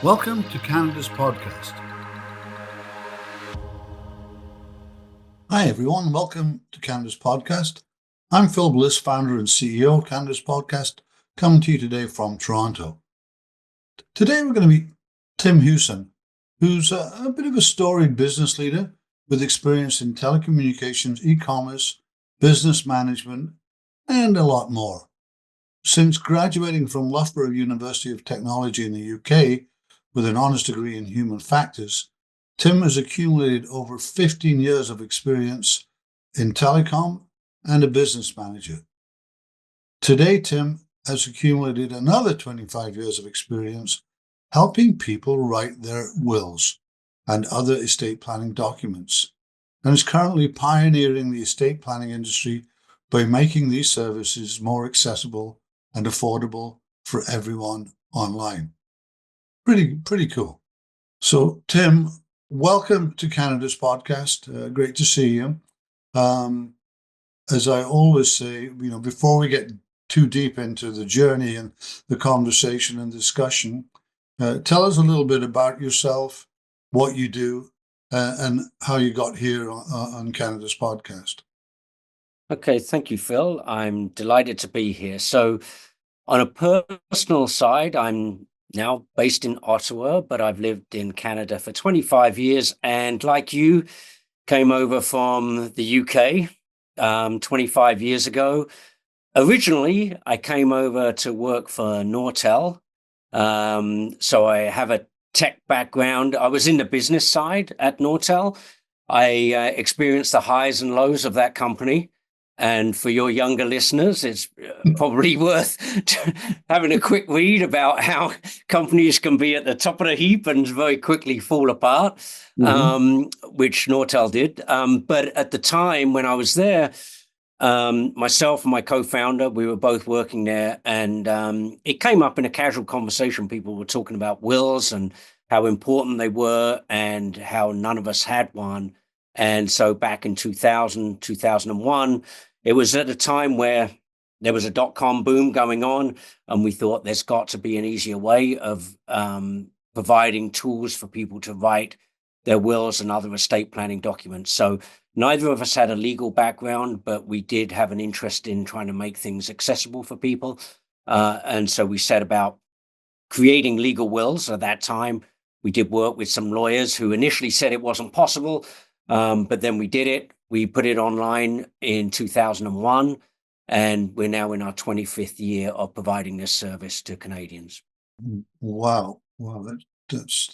Welcome to Canada's podcast. Hi everyone, welcome to Canada's podcast. I'm Phil Bliss, founder and CEO of Canada's podcast, coming to you today from Toronto. Today we're going to meet Tim Hewson, who's a bit of a storied business leader with experience in telecommunications, e-commerce, business management, and a lot more. Since graduating from Loughborough University of Technology in the UK with an honours degree in human factors, Tim has accumulated over 15 years of experience in telecom and a business manager. Today, Tim has accumulated another 25 years of experience helping people write their wills and other estate planning documents, and is currently pioneering the estate planning industry by making these services more accessible and affordable for everyone online. Pretty cool. So, Tim, welcome to Canada's podcast. Great to see you. As I always say, before we get too deep into the journey and the conversation and discussion, tell us a little bit about yourself, what you do, and how you got here on Canada's podcast. Okay, thank you, Phil. I'm delighted to be here. So, on a personal side, I'm now based in Ottawa, but I've lived in Canada for 25 years. And like you, came over from the UK 25 years ago. Originally, I came over to work for Nortel. So I have a tech background. I was in the business side at Nortel. I experienced the highs and lows of that company. And for your younger listeners, it's probably worth having a quick read about how companies can be at the top of the heap and very quickly fall apart, which Nortel did. But at the time when I was there, myself and my co-founder, we were both working there, and it came up in a casual conversation. People were talking about wills and how important they were and how none of us had one. And so back in 2000, 2001, it was at a time where there was a dot-com boom going on, and we thought there's got to be an easier way of providing tools for people to write their wills and other estate planning documents. So neither of us had a legal background, but we did have an interest in trying to make things accessible for people. And so we set about creating legal wills. At that time, we did work with some lawyers who initially said it wasn't possible. But then we did it. We put it online in 2001, and we're now in our 25th year of providing this service to Canadians. Wow, that's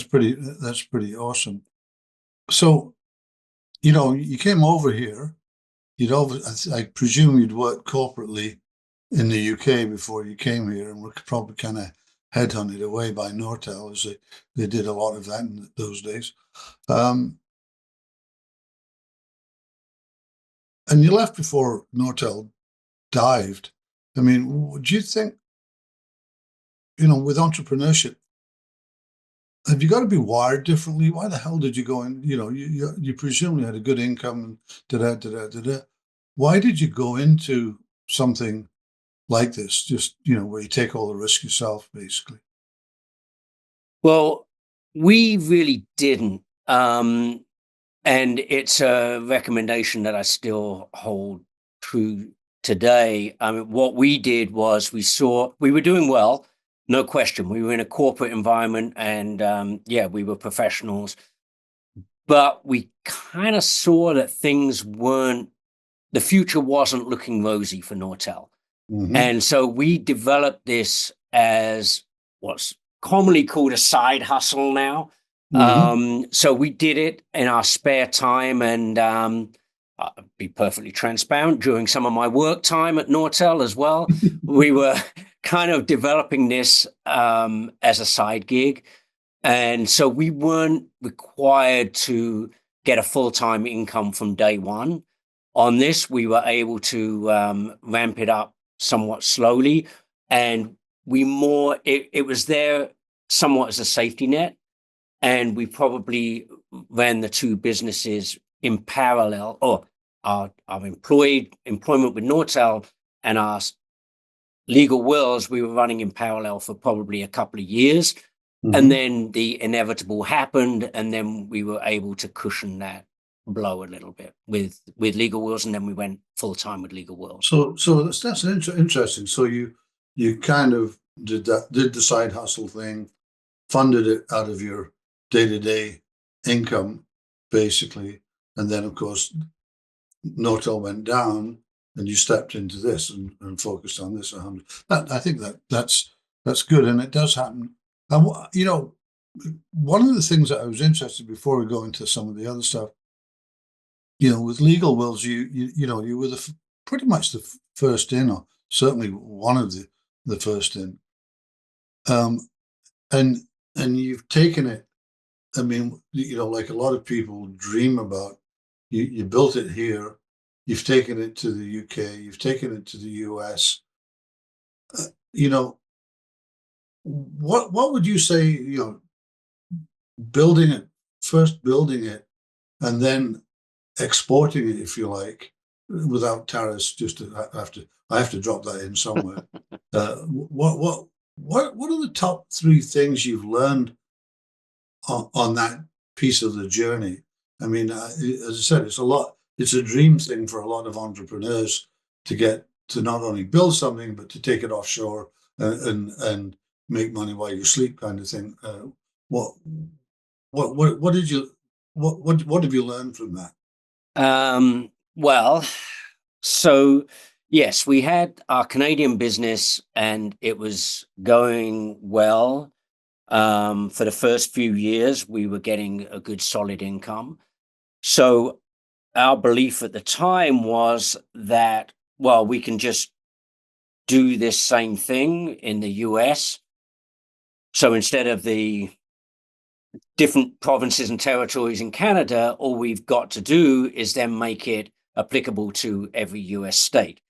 pretty awesome. So, you came over here. I presume you'd worked corporately in the UK before you came here, and were probably kind of headhunted away by Nortel, as they did a lot of that in those days. And you left before Nortel dived. I mean, do you think, with entrepreneurship, have you got to be wired differently? Why the hell did you go in? You presumably had a good income and Why did you go into something like this? Just, where you take all the risk yourself, basically. Well, we really didn't. And it's a recommendation that I still hold true today. I mean, what we did was we were doing well, no question. We were in a corporate environment, and we were professionals. But we kind of saw that the future wasn't looking rosy for Nortel. And so we developed this as what's commonly called a side hustle now. So we did it in our spare time, and I'll be perfectly transparent, during some of my work time at Nortel as well, we were kind of developing this as a side gig. And so we weren't required to get a full-time income from day one. On this, we were able to ramp it up somewhat slowly, and it was there somewhat as a safety net. And we probably ran the two businesses in parallel, or our employment with Nortel and our legal wills, we were running in parallel for probably a couple of years. And Mhm. then the inevitable happened, and then we were able to cushion that blow a little bit with legal wills, and then we went full time with legal wills. So that's interesting. So you kind of did the side hustle thing, funded it out of your day-to-day income, basically, and then of course Nortel went down, and you stepped into this and focused on this 100. I think that's good, and it does happen. And one of the things that I was interested before we go into some of the other stuff, with legal wills, you were pretty much the first in, or certainly one of the first in, um, and you've taken it. I mean, like a lot of people dream about, you built it here, you've taken it to the UK, you've taken it to the US. Uh, you know, what would you say? Building it first, building it, and then exporting it, if you like, without tariffs. I have to drop that in somewhere. What are the top three things you've learned on that piece of the journey? I mean, as I said, it's a dream thing for a lot of entrepreneurs to get to not only build something, but to take it offshore and make money while you sleep, kind of thing. What what did you what have you learned from that? Well, so yes, we had our Canadian business, and it was going well. For the first few years, we were getting a good solid income. So our belief at the time was that, well, we can just do this same thing in the US. So instead of the different provinces and territories in Canada, all we've got to do is then make it applicable to every US state.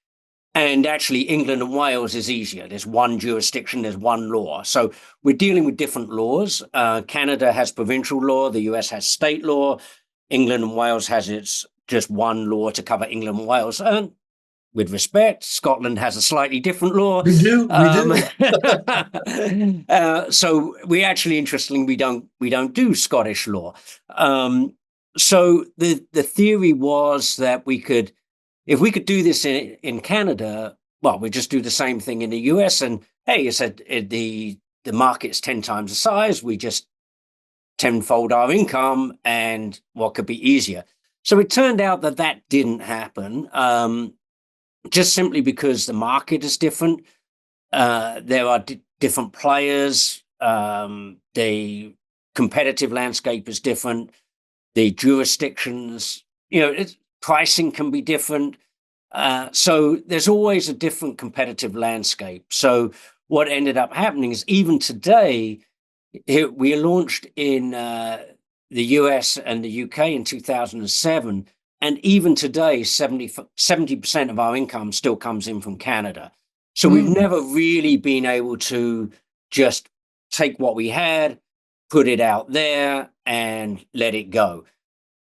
And actually, England and Wales is easier. There's one jurisdiction, there's one law. So we're dealing with different laws. Canada has provincial law, the US has state law. England and Wales has its just one law to cover England and Wales. And with respect, Scotland has a slightly different law. We do. So we actually, interestingly, we don't do Scottish law. So the theory was that if we could do this in Canada, well, we just do the same thing in the US. And hey, you said the market's 10 times the size. We just tenfold our income, and what could be easier? So it turned out that didn't happen. Just simply because the market is different. There are different players. The competitive landscape is different. The jurisdictions, pricing can be different. So there's always a different competitive landscape. So what ended up happening is, even today, we launched in the US and the UK in 2007. And even today, 70% of our income still comes in from Canada. So we've never really been able to just take what we had, put it out there, and let it go.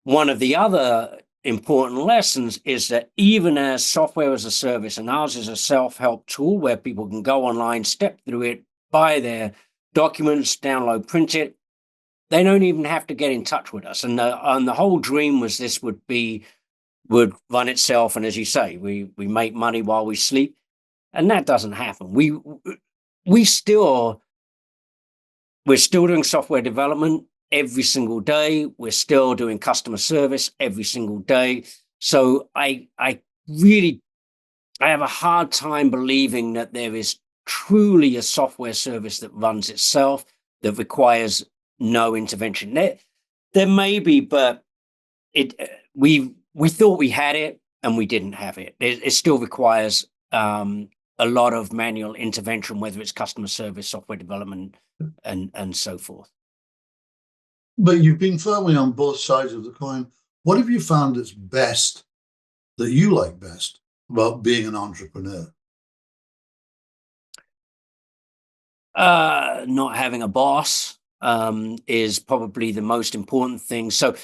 One of the other important lessons is that even as software as a service, and ours is a self-help tool where people can go online, step through it, buy their documents, download, print it, they don't even have to get in touch with us. And the whole dream was this would run itself. And as you say, we make money while we sleep, and that doesn't happen. We're still doing software development every single day. We're still doing customer service every single day. So I have a hard time believing that there is truly a software service that runs itself, that requires no intervention. There may be, but we thought we had it, and we didn't have it. It still requires a lot of manual intervention, whether it's customer service, software development, and so forth. But you've been firmly on both sides of the coin. What have you found that's best, that you like best, about being an entrepreneur? Not having a boss is probably the most important thing. So,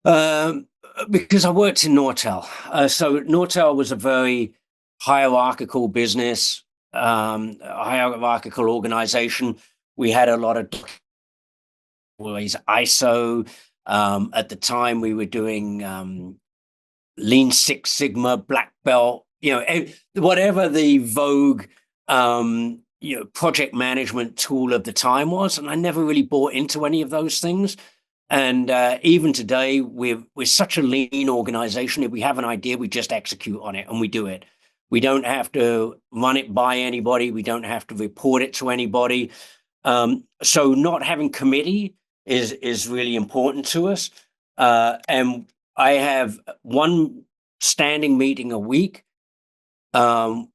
because I worked in Nortel, so Nortel was a very hierarchical business, hierarchical organization. We had a lot of always ISO. At the time, we were doing Lean Six Sigma, Black Belt. Whatever the vogue project management tool of the time was, and I never really bought into any of those things. And even today, we're such a lean organization. If we have an idea, we just execute on it and we do it. We don't have to run it by anybody. We don't have to report it to anybody. So not having committee is really important to us. And I have one standing meeting a week,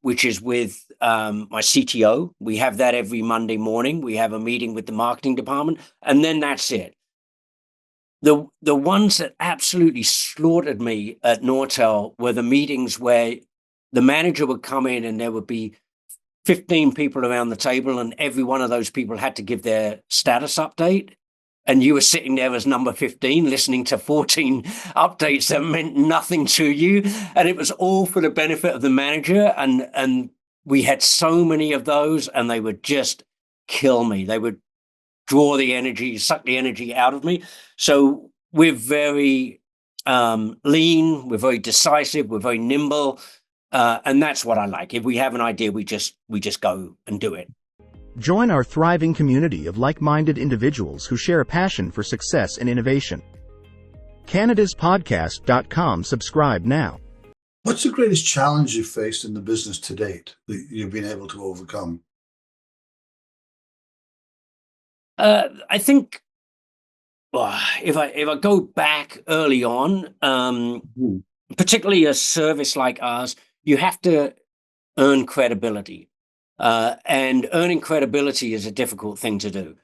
which is with my CTO. We have that every Monday morning. We have a meeting with the marketing department, and then that's it. The ones that absolutely slaughtered me at Nortel were the meetings where the manager would come in and there would be 15 people around the table, and every one of those people had to give their status update. And you were sitting there as number 15, listening to 14 updates that meant nothing to you. And it was all for the benefit of the manager. And we had so many of those, and they would just kill me. They would draw the energy, suck the energy out of me. So we're very lean, we're very decisive, we're very nimble. And that's what I like. If we have an idea, we just go and do it. Join our thriving community of like-minded individuals who share a passion for success and innovation. CanadasPodcast.com. Subscribe now. What's the greatest challenge you've faced in the business to date that you've been able to overcome? I think if I go back early on, particularly a service like ours, you have to earn credibility. And earning credibility is a difficult thing to do.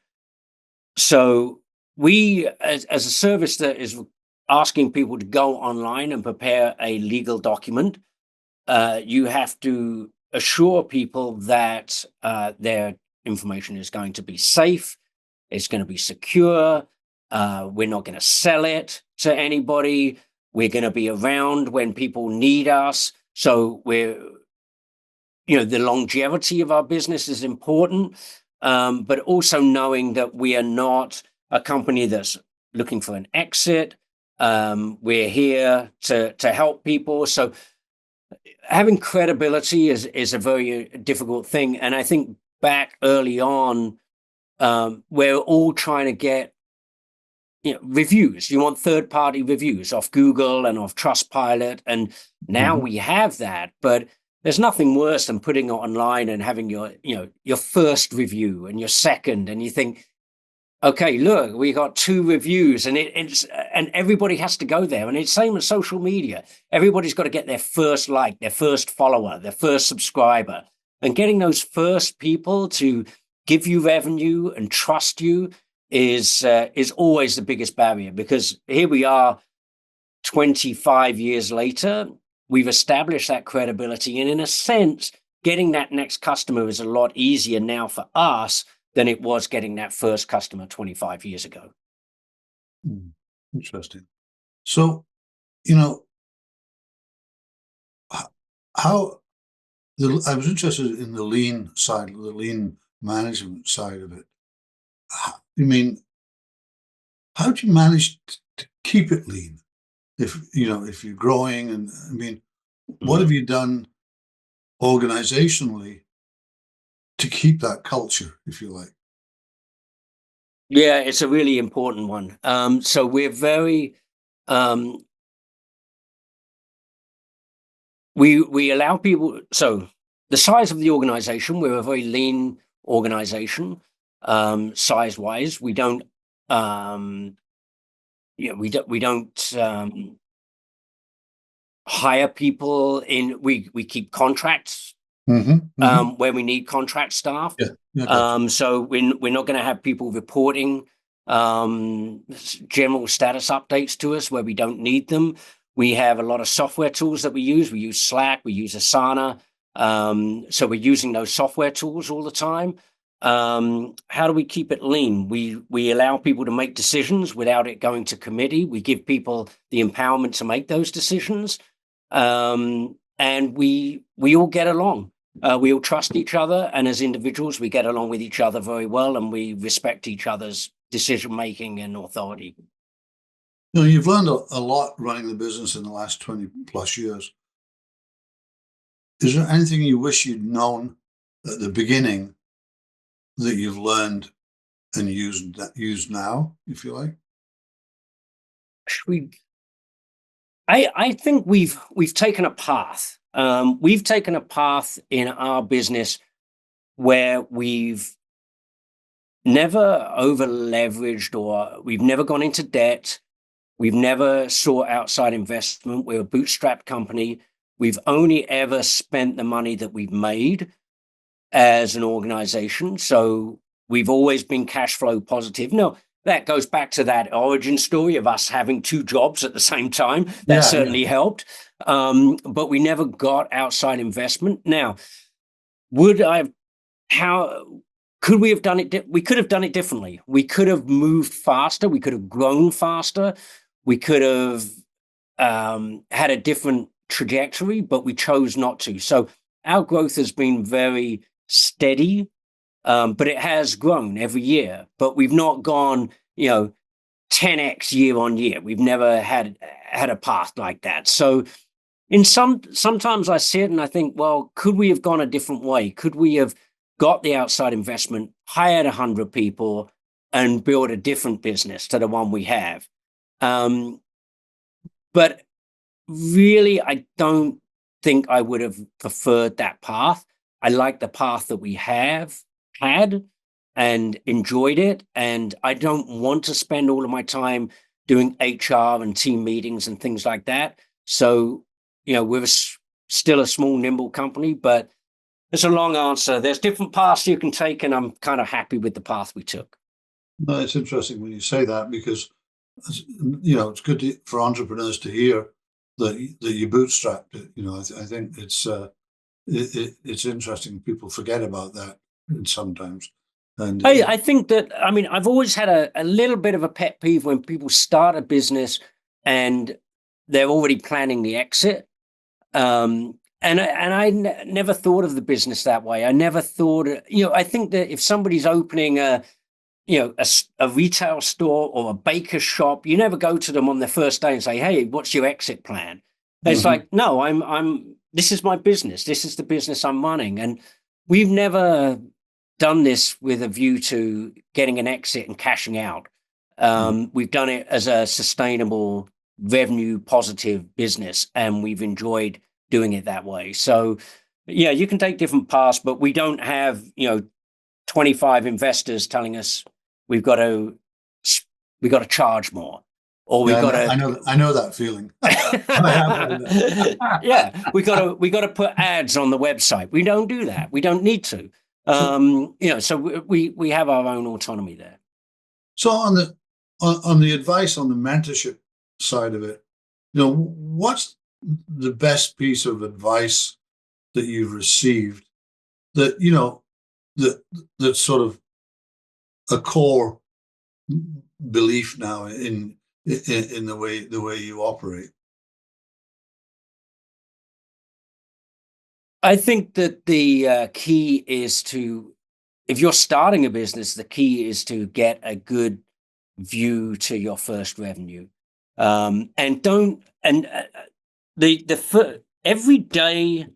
So we, as a service that is asking people to go online and prepare a legal document, you have to assure people that their information is going to be safe, it's going to be secure, we're not going to sell it to anybody, we're going to be around when people need us. So the longevity of our business is important, but also knowing that we are not a company that's looking for an exit. We're here to help people. So having credibility is a very difficult thing. And I think back early on, we're all trying to get reviews. You want third-party reviews off Google and off Trustpilot. And now we have that, but there's nothing worse than putting it online and having your first review and your second, and you think, okay, look, we got 2 reviews, and and everybody has to go there. And it's same as social media. Everybody's got to get their first like, their first follower, their first subscriber, and getting those first people to give you revenue and trust you is always the biggest barrier. Because here we are, 25 years later. We've established that credibility, and in a sense, getting that next customer is a lot easier now for us than it was getting that first customer 25 years ago. Interesting. So, I was interested in the lean side, the lean management side of it. How do you manage to keep it lean? If you're growing, and what have you done organizationally to keep that culture, if you like? Yeah, it's a really important one. So we're very we allow people. So the size of the organization, we're a very lean organization, size-wise. We don't we don't hire people in. We keep contracts where we need contract staff. So we're not going to have people reporting general status updates to us where we don't need them. We have a lot of software tools that we use. We use Slack, we use Asana. So we're using those software tools all the time. How do we keep it lean? We allow people to make decisions without it going to committee. We give people the empowerment to make those decisions. And and we all get along. We all trust each other, and as individuals, we get along with each other very well, and we respect each other's decision making and authority. You've learned a lot running the business in the last 20 plus years. Is there anything you wish you'd known at the beginning that you've learned and used now, if you like? I think we've taken a path. We've taken a path in our business where we've never over leveraged, or we've never gone into debt. We've never sought outside investment. We're a bootstrap company. We've only ever spent the money that we've made as an organization. So we've always been cash flow positive. Now, that goes back to that origin story of us having 2 jobs at the same time. That certainly helped. But we never got outside investment. Now, could we have done it? We could have done it differently. We could have moved faster. We could have grown faster. We could have had a different trajectory, but we chose not to. So our growth has been very steady, but it has grown every year. But we've not gone, 10x year on year. We've never had a path like that. So sometimes I sit and I think, well, could we have gone a different way? Could we have got the outside investment, hired 100 people, and built a different business to the one we have? But really, I don't think I would have preferred that path. I like the path that we have had and enjoyed it. And I don't want to spend all of my time doing HR and team meetings and things like that. So, we're still a small, nimble company, but it's a long answer. There's different paths you can take, and I'm kind of happy with the path we took. No, it's interesting when you say that, because it's good for entrepreneurs to hear that you bootstrapped it. I think it's interesting. People forget about that sometimes. And I think that, I've always had a little bit of a pet peeve when people start a business and they're already planning the exit. And I never thought of the business that way. I never thought, I think that if somebody's opening a retail store or a baker's shop, you never go to them on their first day and say, "Hey, what's your exit plan?" It's like, no, this is my business. This is the business I'm running. And we've never done this with a view to getting an exit and cashing out. We've done it as a sustainable, revenue positive business, and we've enjoyed doing it that way. So yeah, you can take different paths, but we don't have 25 investors telling us we've got to charge more, or we've got to. I know that feeling. Yeah, we got to put ads on the website. We don't do that. We don't need to. So we have our own autonomy there. So on the advice, on the mentorship side of it, what's the best piece of advice that you've received that that's sort of a core belief now in the way you operate? I think that the key is if you're starting a business, the key is to get a good view to your first revenue, and every day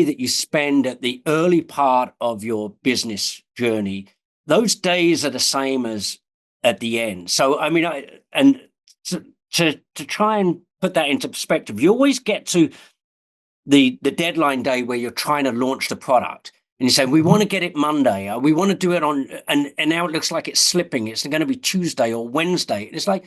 that you spend at the early part of your business journey, those days are the same as at the end. So, to try and put that into perspective, you always get to the deadline day where you're trying to launch the product. And you say, we want to get it Monday, or we want to do it and now it looks like it's slipping. It's going to be Tuesday or Wednesday. It's like,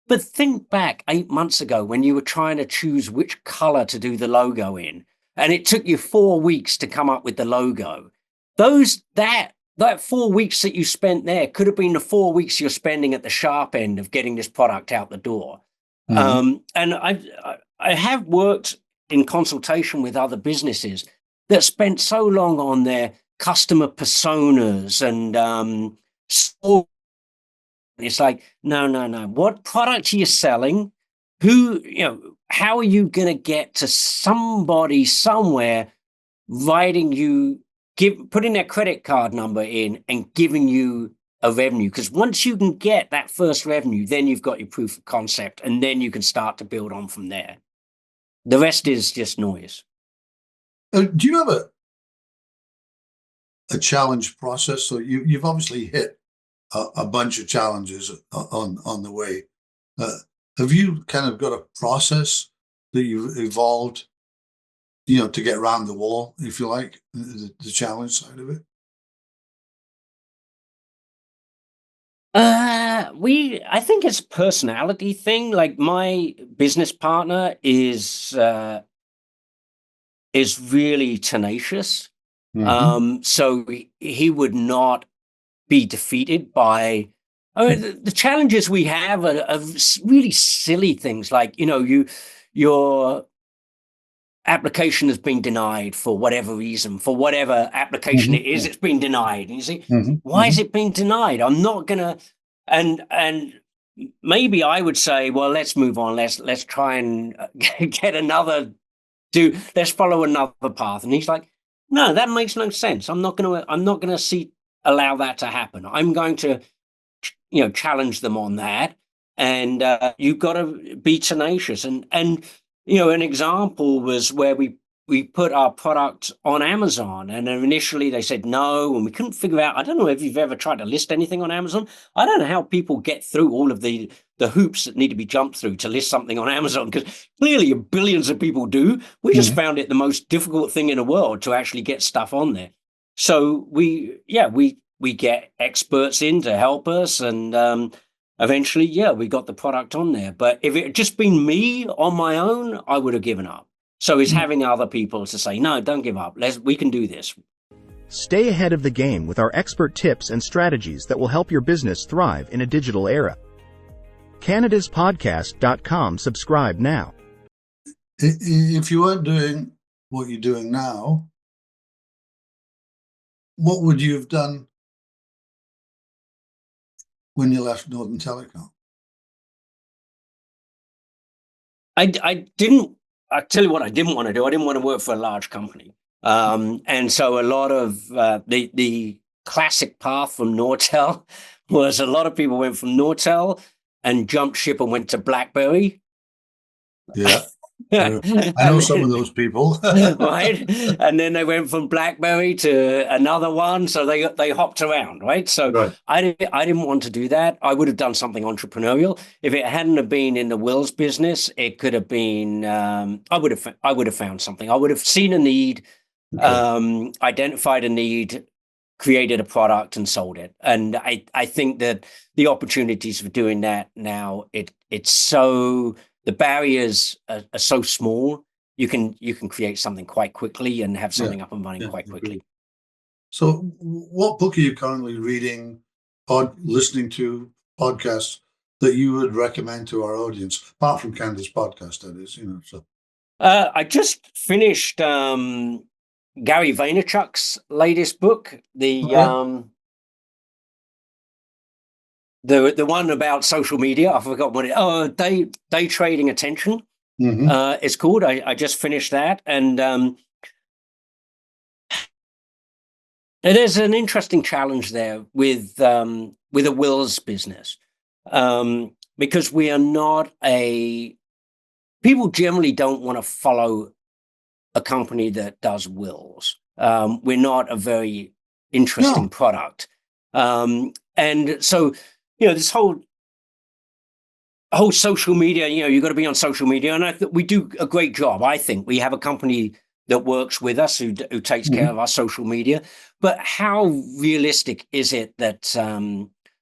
but think back 8 months ago when you were trying to choose which color to do the logo in, and it took you 4 weeks to come up with the logo. That 4 weeks that you spent there could have been the 4 weeks you're spending at the sharp end of getting this product out the door. And I have worked in consultation with other businesses that spent so long on their customer personas and it's like, no. What product are you selling? Who, how are you going to get to somebody somewhere writing you, putting their credit card number in and giving you a revenue? Because once you can get that first revenue, then you've got your proof of concept, and then you can start to build on from there. The rest is just noise. Do you have a challenge process? So you've obviously hit a bunch of challenges on the way. Have you kind of got a process that you've evolved, to get around the wall, if you like, the challenge side of it? I think it's a personality thing. Like, my business partner is really tenacious. So he would not be defeated by, I mean, the challenges we have are really silly things, like, your application has been denied for whatever reason, for whatever application it is, it's been denied. And you say, why is it being denied? I'm not gonna, and maybe I would say, well, let's move on. Let's try and get let's follow another path. And he's like, no, that makes no sense. I'm not gonna allow that to happen. I'm going to, challenge them on that. And you've got to be tenacious. And an example was where we put our product on Amazon, and initially they said no, and we couldn't figure out. I don't know if you've ever tried to list anything on Amazon. I don't know how people get through all of the hoops that need to be jumped through to list something on Amazon, because clearly billions of people do. We just found it the most difficult thing in the world to actually get stuff on there. So we get experts in to help us, and eventually, we got the product on there. But if it had just been me on my own, I would have given up. So it's having other people to say, no, don't give up. We can do this. Stay ahead of the game with our expert tips and strategies that will help your business thrive in a digital era. CanadasPodcast.com. Subscribe now. If you weren't doing what you're doing now, what would you have done when you left Northern Telecom? I'll tell you what I didn't want to do. I didn't want to work for a large company. And so a lot of the classic path from Nortel was, a lot of people went from Nortel and jumped ship and went to BlackBerry. Yeah. I know some of those people. Right. And then they went from BlackBerry to another one. So they hopped around, right? So Right. I didn't want to do that. I would have done something entrepreneurial. If it hadn't have been in the wills business, it could have been, I would have found something. I would have seen a need, identified a need, created a product and sold it. And I think that the opportunities for doing that now, it's so, the barriers are so small. You can create something quite quickly and have something up and running quite quickly. So what book are you currently reading or listening to, podcasts that you would recommend to our audience, apart from Canada's podcast, that is, so. I just finished Gary Vaynerchuk's latest book, the one about social media. I forgot what day trading attention. It's called. I just finished that, and there's an interesting challenge there with a wills business, because we are not people generally don't want to follow a company that does wills. We're not a very interesting product, and so this whole social media. You've got to be on social media, and I think we do a great job. I think we have a company that works with us who takes care of our social media. But how realistic is it that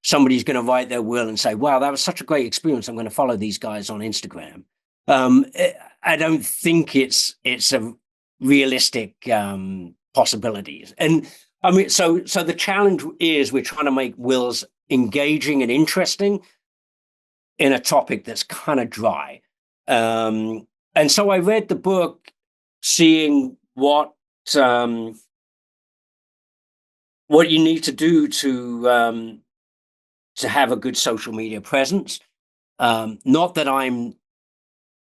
somebody's going to write their will and say, "Wow, that was such a great experience. I'm going to follow these guys on Instagram"? I don't think it's a realistic possibilities. And I mean, so the challenge is we're trying to make wills engaging and interesting in a topic that's kind of dry. And so I read the book, seeing what you need to do to have a good social media presence. Not that I'm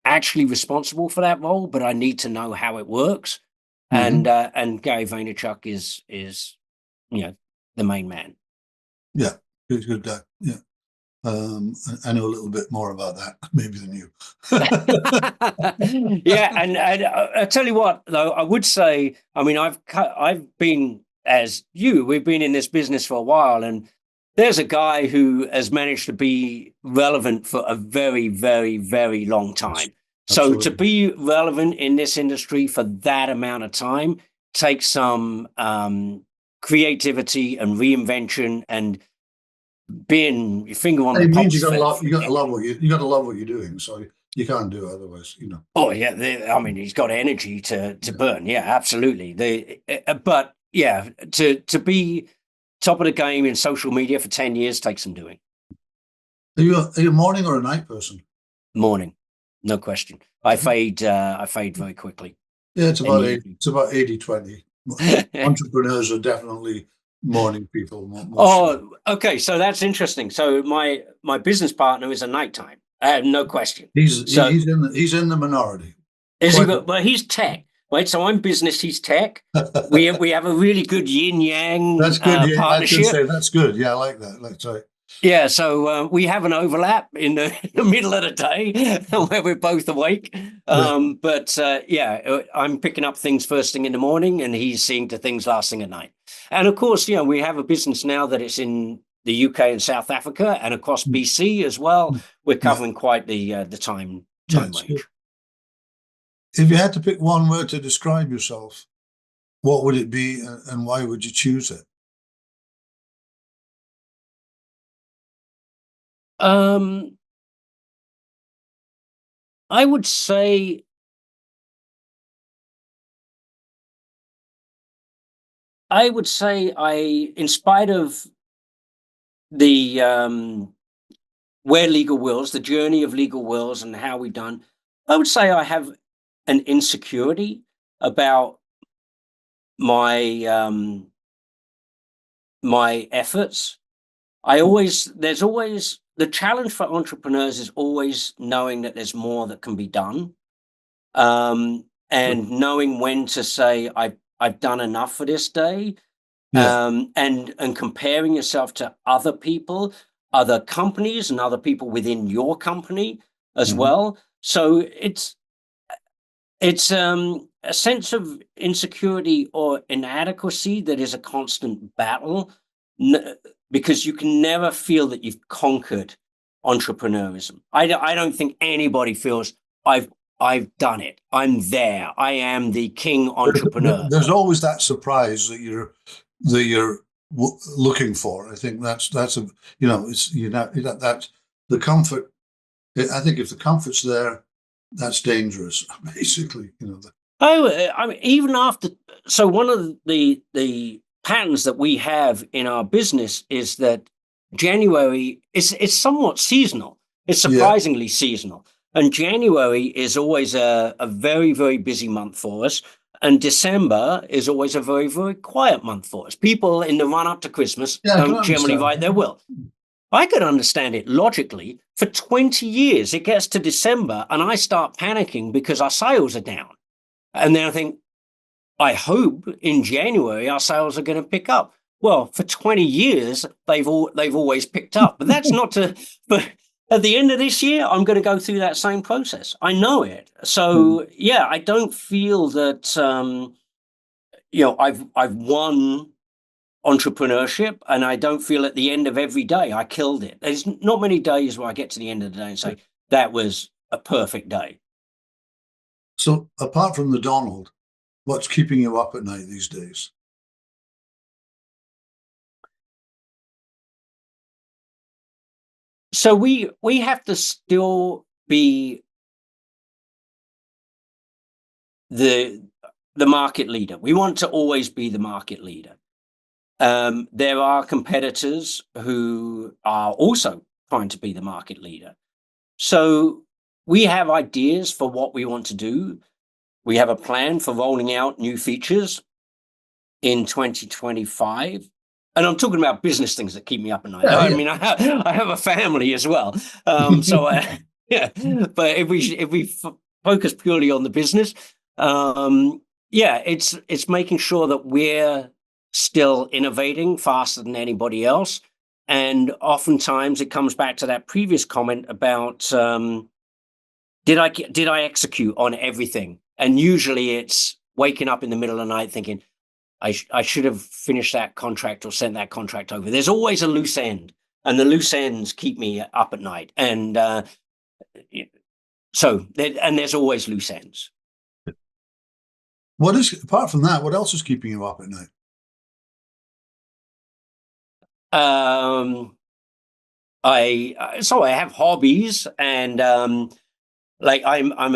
actually responsible for that role, but I need to know how it works. Mhm. And Gary Vaynerchuk is the main man. Yeah, he's a good guy. Yeah. I know a little bit more about that maybe than you. Yeah, and I tell you what, though, I would say, I mean, I've been, as we've been in this business for a while, and there's a guy who has managed to be relevant for a very, very, very long time. So to Absolutely. be relevant in this industry for that amount of time takes some creativity and reinvention and being your finger on the It means pulse. you got to love what you're doing. So you can't do it otherwise, you know. Oh yeah, I mean, he's got energy to burn. Yeah, absolutely. But yeah, to be top of the game in social media for 10 years takes some doing. Are you a morning or a night person? Morning, no question. I fade very quickly. Yeah, in the evening. it's about 80-20. Entrepreneurs are definitely morning people. Oh, okay. So that's interesting. So my business partner is a nighttime. No question. He's So he's in the minority. is he? Quite Well, he's tech, right? So I'm business. He's tech. We have a really good yin yang That's good. Yeah, I was going to partnership. say that's good. Yeah, I like that. That's right. Yeah, so we have an overlap in the, the middle of the day where we're both awake. But I'm picking up things first thing in the morning, and he's seeing to things last thing at night. And of course, we have a business now that it's in the UK and South Africa and across BC as well. We're covering quite the time range. Good. If you had to pick one word to describe yourself, what would it be, and why would you choose it? I would say in spite of the where legal wills, the journey of legal wills and how we've done, I would say I have an insecurity about my my efforts. There's always the challenge for entrepreneurs is always knowing that there's more that can be done. And knowing when to say I've done enough for this day. And comparing yourself to other people, other companies, and other people within your company as well. So it's a sense of insecurity or inadequacy that is a constant battle, because you can never feel that you've conquered entrepreneurism. I don't think anybody feels I've done it. I'm there. I am the king entrepreneur. There's always that surprise that you're looking for. I think that's that's the comfort. I think if the comfort's there, that's dangerous. Basically, I mean, even after. So one of the patterns that we have in our business is that January is somewhat seasonal. It's surprisingly seasonal. And January is always a very, very busy month for us. And December is always a very, very quiet month for us. People in the run up to Christmas don't generally write their will. I could understand it logically. For 20 years, it gets to December and I start panicking because our sales are down. And then I think, I hope in January our sales are going to pick up. Well, for 20 years, they've always picked up. But that's not to... But at the end of this year, I'm going to go through that same process. I know it. So, yeah, I don't feel that, I've won entrepreneurship, and I don't feel at the end of every day I killed it. There's not many days where I get to the end of the day and say, that was a perfect day. So apart from the Donald, what's keeping you up at night these days? So we have to still be the market leader. We want to always be the market leader. There are competitors who are also trying to be the market leader. So we have ideas for what we want to do. We have a plan for rolling out new features in 2025. And I'm talking about business things that keep me up at night. I mean, I have a family as well. So Yeah, but if we focus purely on the business, yeah, it's making sure that we're still innovating faster than anybody else. And oftentimes it comes back to that previous comment about did I execute on everything? And usually it's waking up in the middle of the night thinking, I should have finished that contract or sent that contract over. There's always a loose end, and the loose ends keep me up at night. And and there's always loose ends. What is, apart from that, what else is keeping you up at night? I have hobbies, and like I'm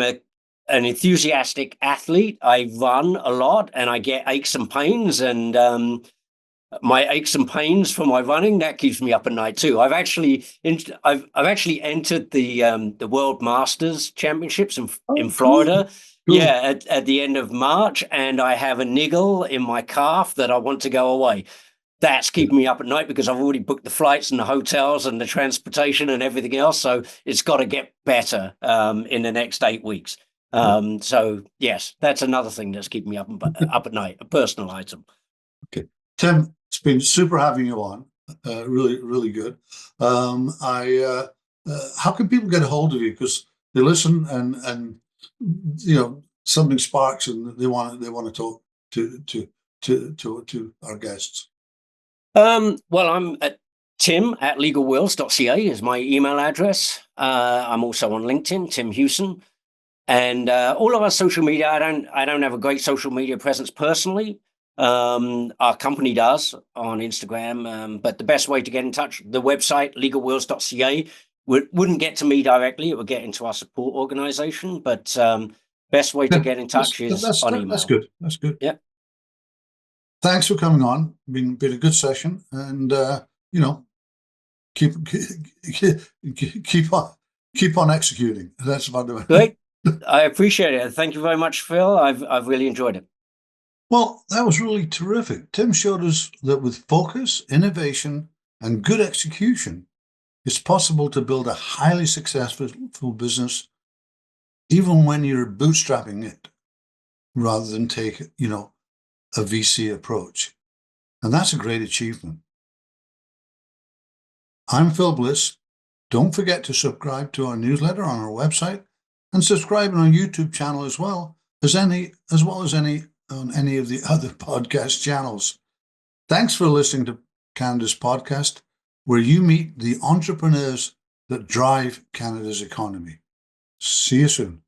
an enthusiastic athlete. I run a lot, and I get aches and pains, and my aches and pains for my running, that keeps me up at night too. I've actually entered the World Masters Championships in Florida. Cool. Yeah, at the end of March, and I have a niggle in my calf that I want to go away. That's keeping me up at night because I've already booked the flights and the hotels and the transportation and everything else. So it's got to get better in the next 8 weeks. So yes, that's another thing that's keeping me up at night, a personal item. Okay, Tim, it's been super having you on. Really, really good. How can people get a hold of you? Because they listen and something sparks and they want to talk to our guests. Well, I'm at tim@legalwills.ca is my email address. I'm also on LinkedIn, Tim Hewson, and all of our social media. I don't have a great social media presence personally. Our company does on Instagram, but the best way to get in touch, the website legalwills.ca, wouldn't get to me directly. It would get into our support organization, but best way to get in touch is on email. That's good. That's good. Yeah. Thanks for coming on. Been a good session, and keep on executing. That's about the Great. I appreciate it. Thank you very much, Phil. I've really enjoyed it. Well, that was really terrific. Tim showed us that with focus, innovation, and good execution, it's possible to build a highly successful business, even when you're bootstrapping it, rather than take a VC approach. And that's a great achievement. I'm Phil Bliss. Don't forget to subscribe to our newsletter on our website and subscribe on our YouTube channel as well as any on any of the other podcast channels. Thanks for listening to Canada's podcast, where you meet the entrepreneurs that drive Canada's economy. See you soon.